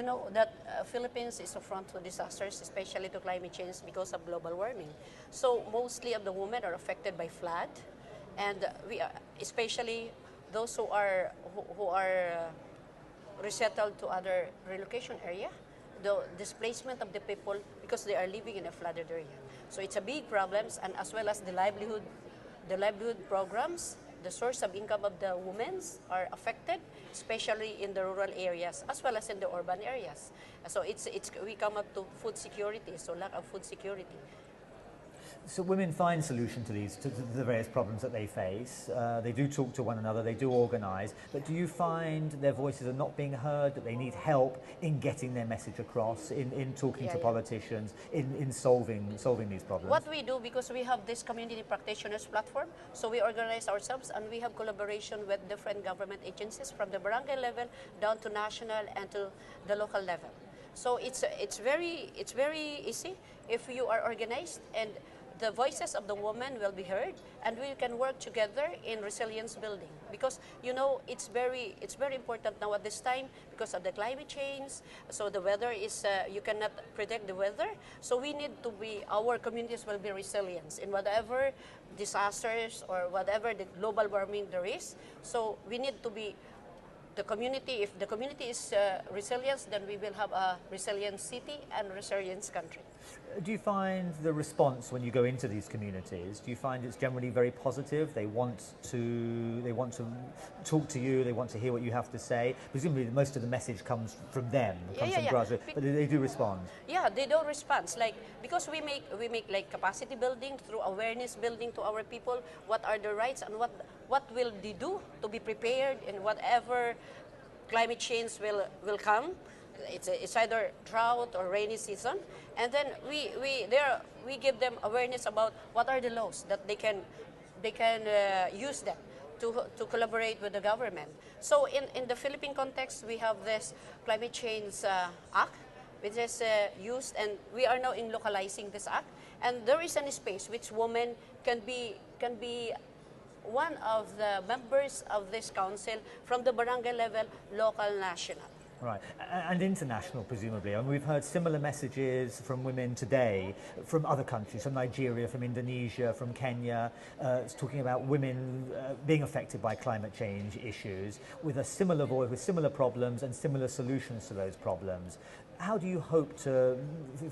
you know that Philippines is a front to disasters, especially to climate change because of global warming. So mostly of the women are affected by flood, and we are, especially those who are resettled to other relocation area, the displacement of the people because they are living in a flooded area. So it's a big problem, and as well as the livelihood programs, the source of income of the women are affected, especially in the rural areas as well as in the urban areas. So we come up to food security, so lack of food security. So women find solutions to the various problems that they face. They do talk to one another, they do organise, but do you find their voices are not being heard, that they need help in getting their message across, in talking to politicians, in solving these problems? What we do, because we have this community practitioners platform, so we organize ourselves and we have collaboration with different government agencies from the barangay level down to national and to the local level. So it's very easy if you are organized, and the voices of the women will be heard, and we can work together in resilience building, because you know it's very important now at this time because of the climate change. So the weather is you cannot predict the weather, so we need to be, our communities will be resilient in whatever disasters or whatever the global warming there is. So we need to be the community. If the community is resilient, then we will have a resilient city and resilient country. Do you find the response when you go into these communities, do you find it's generally very positive? They want to talk to you, they want to hear what you have to say? Presumably most of the message comes from them, from grassroots, but they do respond. Yeah, they do respond, like, because we make like capacity building through awareness building to our people. What are the rights and what will they do to be prepared in whatever climate change will come. It's either drought or rainy season, and then we give them awareness about what are the laws that they can use them to collaborate with the government. So in the Philippine context, we have this climate change act, which is used, and we are now in localizing this act, and there is a space which women can be one of the members of this council from the barangay level, local, national. Right, and international, presumably. I mean, we've heard similar messages from women today from other countries, from Nigeria, from Indonesia, from Kenya, talking about women being affected by climate change issues with a similar voice, with similar problems and similar solutions to those problems. How do you hope for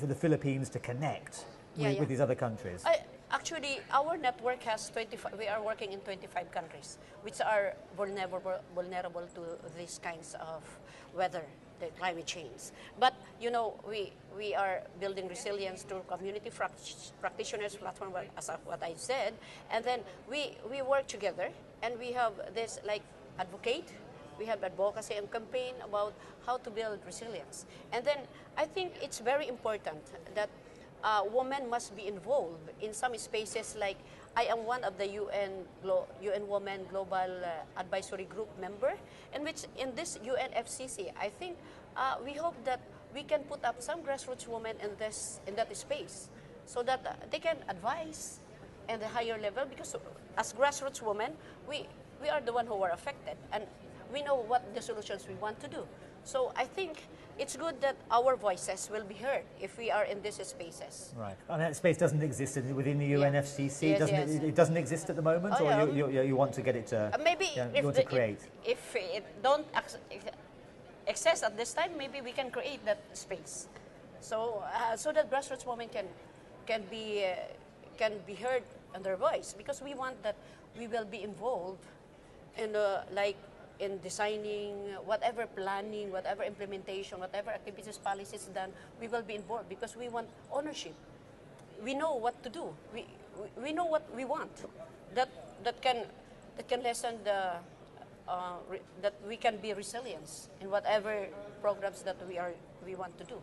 the Philippines to connect with these other countries? Actually, our network has 25. We are working in 25 countries, which are vulnerable to these kinds of weather, the climate change. But you know, we are building resilience through community practitioners platform, as what I said, and then we work together, and we have this like advocate. We have advocacy and campaign about how to build resilience, and then I think it's very important that women must be involved in some spaces. Like I am one of the UN Women Global Advisory Group member, in which in this UNFCCC, I think we hope that we can put up some grassroots women in that space, so that they can advise at the higher level, because as grassroots women, we are the one who are affected, and we know what the solutions we want to do. So I think it's good that our voices will be heard if we are in these spaces. Right, and that space doesn't exist within the UNFCCC. It doesn't exist at the moment, you want to get it to maybe you want to create. If it don't exist at this time, maybe we can create that space, so that grassroots women can be heard on their voice, because we want that we will be involved in in designing, whatever planning, whatever implementation, whatever activities, policies done, we will be involved, because we want ownership. We know what to do. We know what we want. That can lessen the that we can be resilient in whatever programs that we want to do.